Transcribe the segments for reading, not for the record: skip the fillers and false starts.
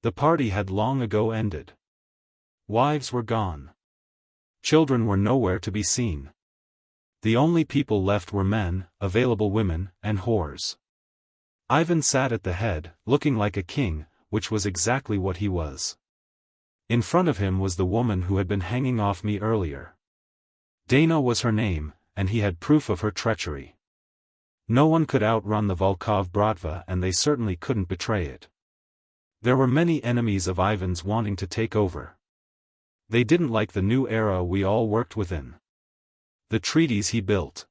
The party had long ago ended. Wives were gone. Children were nowhere to be seen. The only people left were men, available women, and whores. Ivan sat at the head, looking like a king, which was exactly what he was. In front of him was the woman who had been hanging off me earlier. Dana was her name, and he had proof of her treachery. No one could outrun the Volkov Bratva, and they certainly couldn't betray it. There were many enemies of Ivan's wanting to take over. They didn't like the new era we all worked within. The treaties he built.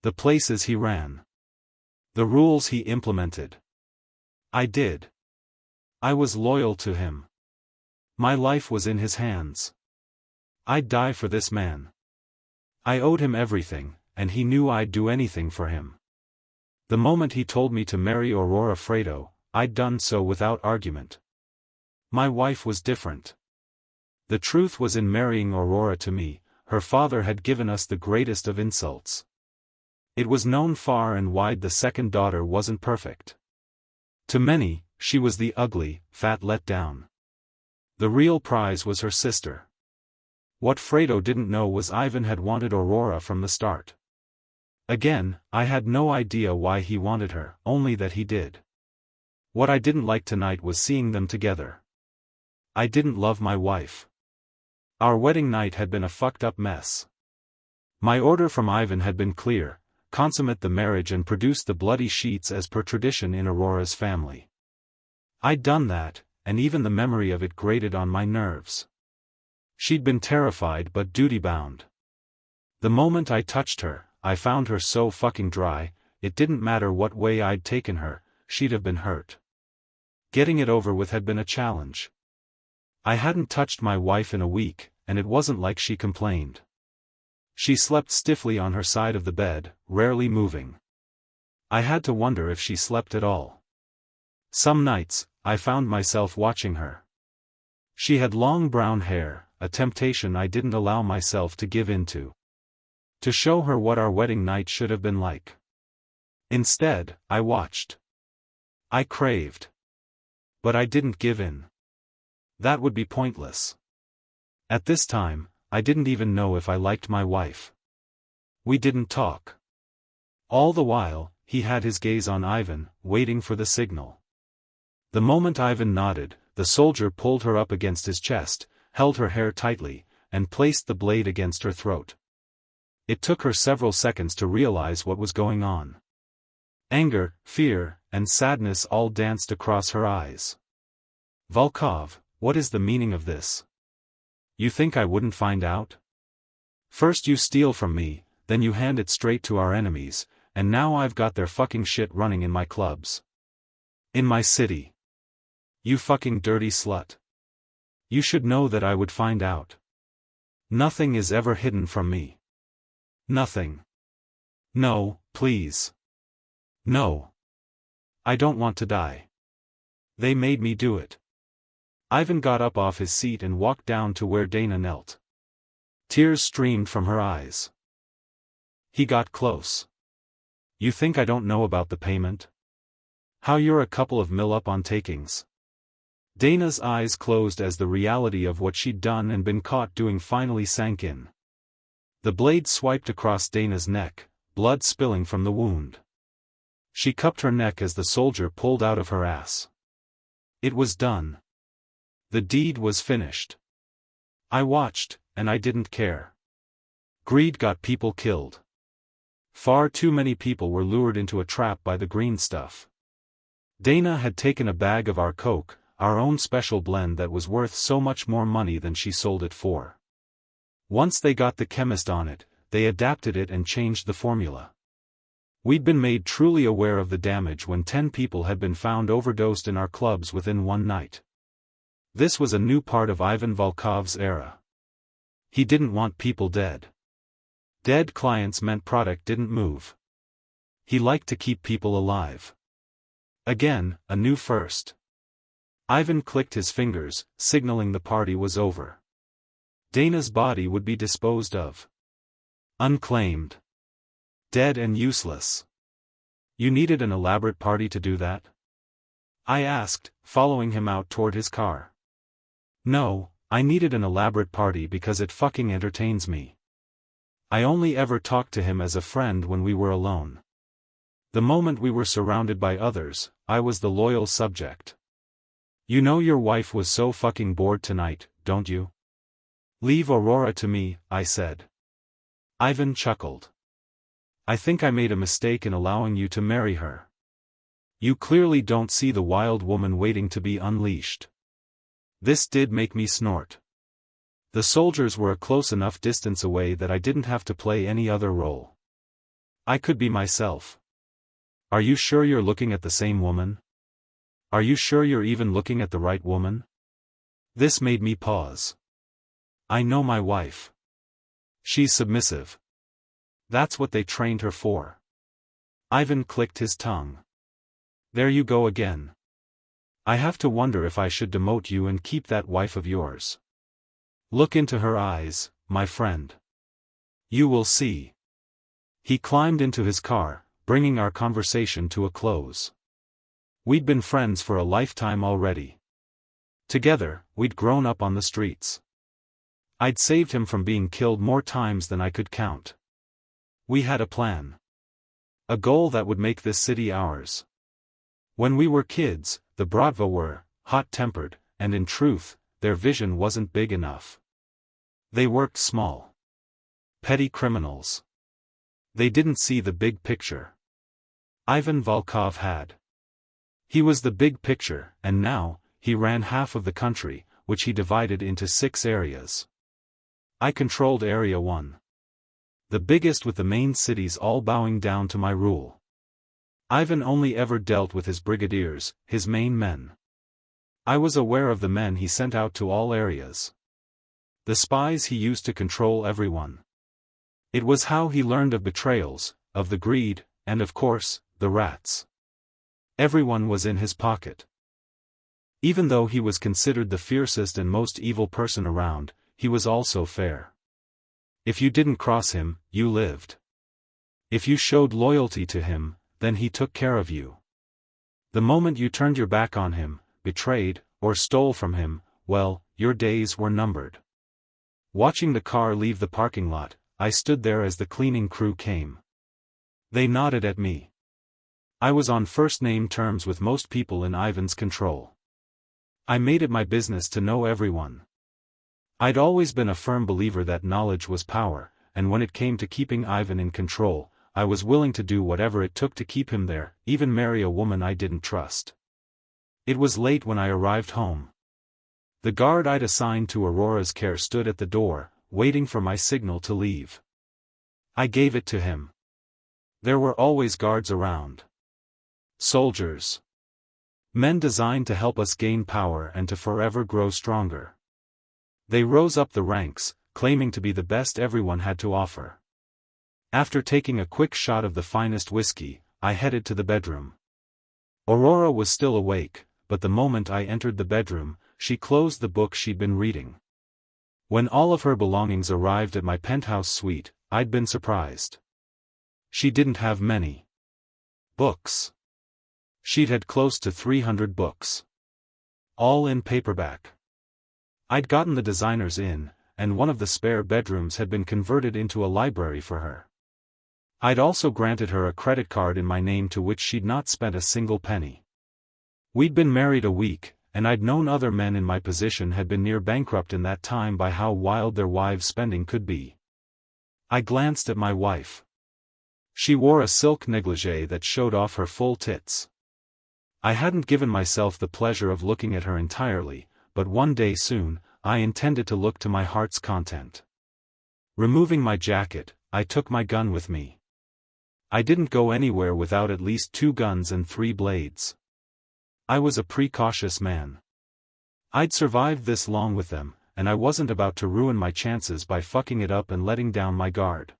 The places he ran. The rules he implemented. I did. I was loyal to him. My life was in his hands. I'd die for this man. I owed him everything, and he knew I'd do anything for him. The moment he told me to marry Aurora Fredo, I'd done so without argument. My wife was different. The truth was in marrying Aurora to me, her father had given us the greatest of insults. It was known far and wide the second daughter wasn't perfect. To many, she was the ugly, fat letdown. The real prize was her sister. What Fredo didn't know was Ivan had wanted Aurora from the start. Again, I had no idea why he wanted her, only that he did. What I didn't like tonight was seeing them together. I didn't love my wife. Our wedding night had been a fucked up mess. My order from Ivan had been clear: consummate the marriage and produce the bloody sheets as per tradition in Aurora's family. I'd done that, and even the memory of it grated on my nerves. She'd been terrified but duty-bound. The moment I touched her, I found her so fucking dry, it didn't matter what way I'd taken her, she'd have been hurt. Getting it over with had been a challenge. I hadn't touched my wife in a week, and it wasn't like she complained. She slept stiffly on her side of the bed, rarely moving. I had to wonder if she slept at all. Some nights, I found myself watching her. She had long brown hair, a temptation I didn't allow myself to give in to. To show her what our wedding night should have been like. Instead, I watched. I craved. But I didn't give in. That would be pointless. At this time, I didn't even know if I liked my wife. We didn't talk. All the while, he had his gaze on Ivan, waiting for the signal. The moment Ivan nodded, the soldier pulled her up against his chest, held her hair tightly, and placed the blade against her throat. It took her several seconds to realize what was going on. Anger, fear, and sadness all danced across her eyes. Volkov, what is the meaning of this? You think I wouldn't find out? First you steal from me, then you hand it straight to our enemies, and now I've got their fucking shit running in my clubs. In my city. You fucking dirty slut. You should know that I would find out. Nothing is ever hidden from me. Nothing. No, please. No. I don't want to die. They made me do it. Ivan got up off his seat and walked down to where Dana knelt. Tears streamed from her eyes. He got close. You think I don't know about the payment? How you're a couple of mil up on takings. Dana's eyes closed as the reality of what she'd done and been caught doing finally sank in. The blade swiped across Dana's neck, blood spilling from the wound. She cupped her neck as the soldier pulled out of her ass. It was done. The deed was finished. I watched, and I didn't care. Greed got people killed. Far too many people were lured into a trap by the green stuff. Dana had taken a bag of our coke, our own special blend that was worth so much more money than she sold it for. Once they got the chemist on it, they adapted it and changed the formula. We'd been made truly aware of the damage when 10 people had been found overdosed in our clubs within one night. This was a new part of Ivan Volkov's era. He didn't want people dead. Dead clients meant product didn't move. He liked to keep people alive. Again, a new first. Ivan clicked his fingers, signaling the party was over. Dana's body would be disposed of. Unclaimed. Dead and useless. You needed an elaborate party to do that? I asked, following him out toward his car. No, I needed an elaborate party because it fucking entertains me. I only ever talked to him as a friend when we were alone. The moment we were surrounded by others, I was the loyal subject. You know your wife was so fucking bored tonight, don't you? Leave Aurora to me, I said. Ivan chuckled. I think I made a mistake in allowing you to marry her. You clearly don't see the wild woman waiting to be unleashed. This did make me snort. The soldiers were a close enough distance away that I didn't have to play any other role. I could be myself. Are you sure you're looking at the same woman? Are you sure you're even looking at the right woman? This made me pause. I know my wife. She's submissive. That's what they trained her for. Ivan clicked his tongue. There you go again. I have to wonder if I should demote you and keep that wife of yours. Look into her eyes, my friend. You will see. He climbed into his car, bringing our conversation to a close. We'd been friends for a lifetime already. Together, we'd grown up on the streets. I'd saved him from being killed more times than I could count. We had a plan. A goal that would make this city ours. When we were kids, the Bratva were hot-tempered, and in truth, their vision wasn't big enough. They worked small. Petty criminals. They didn't see the big picture. Ivan Volkov had. He was the big picture, and now, he ran half of the country, which he divided into 6 areas. I controlled Area 1. The biggest, with the main cities all bowing down to my rule. Ivan only ever dealt with his brigadiers, his main men. I was aware of the men he sent out to all areas. The spies he used to control everyone. It was how he learned of betrayals, of the greed, and of course, the rats. Everyone was in his pocket. Even though he was considered the fiercest and most evil person around, he was also fair. If you didn't cross him, you lived. If you showed loyalty to him, then he took care of you. The moment you turned your back on him, betrayed, or stole from him, well, your days were numbered. Watching the car leave the parking lot, I stood there as the cleaning crew came. They nodded at me. I was on first-name terms with most people in Ivan's control. I made it my business to know everyone. I'd always been a firm believer that knowledge was power, and when it came to keeping Ivan in control, I was willing to do whatever it took to keep him there, even marry a woman I didn't trust. It was late when I arrived home. The guard I'd assigned to Aurora's care stood at the door, waiting for my signal to leave. I gave it to him. There were always guards around. Soldiers. Men designed to help us gain power and to forever grow stronger. They rose up the ranks, claiming to be the best everyone had to offer. After taking a quick shot of the finest whiskey, I headed to the bedroom. Aurora was still awake, but the moment I entered the bedroom, she closed the book she'd been reading. When all of her belongings arrived at my penthouse suite, I'd been surprised. She didn't have many books. She'd had close to 300 books. All in paperback. I'd gotten the designers in, and one of the spare bedrooms had been converted into a library for her. I'd also granted her a credit card in my name to which she'd not spent a single penny. We'd been married a week, and I'd known other men in my position had been near bankrupt in that time by how wild their wives' spending could be. I glanced at my wife. She wore a silk negligee that showed off her full tits. I hadn't given myself the pleasure of looking at her entirely, but one day soon, I intended to look to my heart's content. Removing my jacket, I took my gun with me. I didn't go anywhere without at least 2 guns and 3 blades. I was a precautious man. I'd survived this long with them, and I wasn't about to ruin my chances by fucking it up and letting down my guard.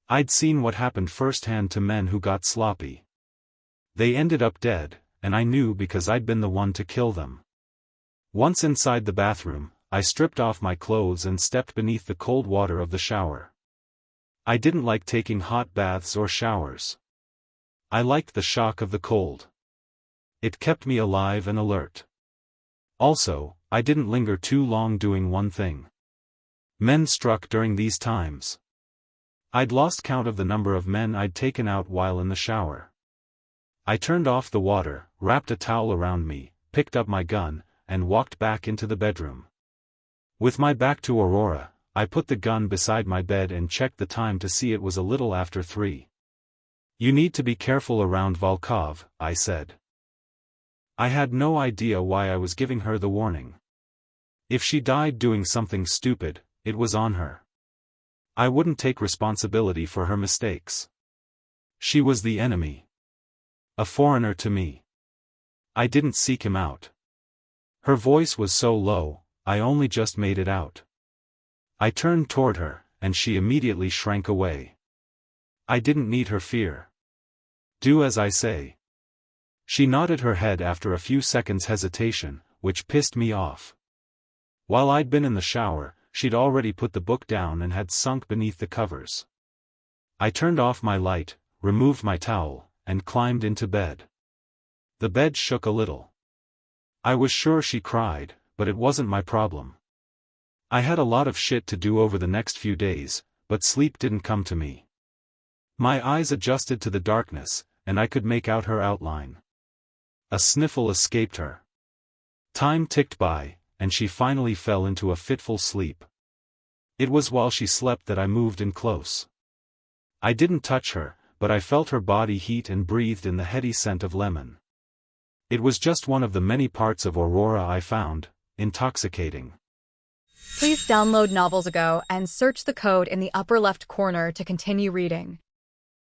I'd seen what happened firsthand to men who got sloppy. They ended up dead, and I knew because I'd been the one to kill them. Once inside the bathroom, I stripped off my clothes and stepped beneath the cold water of the shower. I didn't like taking hot baths or showers. I liked the shock of the cold. It kept me alive and alert. Also, I didn't linger too long doing one thing. Men struck during these times. I'd lost count of the number of men I'd taken out while in the shower. I turned off the water, wrapped a towel around me, picked up my gun, and walked back into the bedroom. With my back to Aurora, I put the gun beside my bed and checked the time to see it was a little after 3. "You need to be careful around Volkov," I said. I had no idea why I was giving her the warning. If she died doing something stupid, it was on her. I wouldn't take responsibility for her mistakes. She was the enemy. A foreigner to me. I didn't seek him out. Her voice was so low, I only just made it out. I turned toward her, and she immediately shrank away. I didn't need her fear. "Do as I say." She nodded her head after a few seconds' hesitation, which pissed me off. While I'd been in the shower, she'd already put the book down and had sunk beneath the covers. I turned off my light, removed my towel, and climbed into bed. The bed shook a little. I was sure she cried, but it wasn't my problem. I had a lot of shit to do over the next few days, but sleep didn't come to me. My eyes adjusted to the darkness, and I could make out her outline. A sniffle escaped her. Time ticked by, and she finally fell into a fitful sleep. It was while she slept that I moved in close. I didn't touch her, but I felt her body heat and breathed in the heady scent of lemon. It was just one of the many parts of Aurora I found intoxicating. Please download Novels Ago and search the code in the upper left corner to continue reading.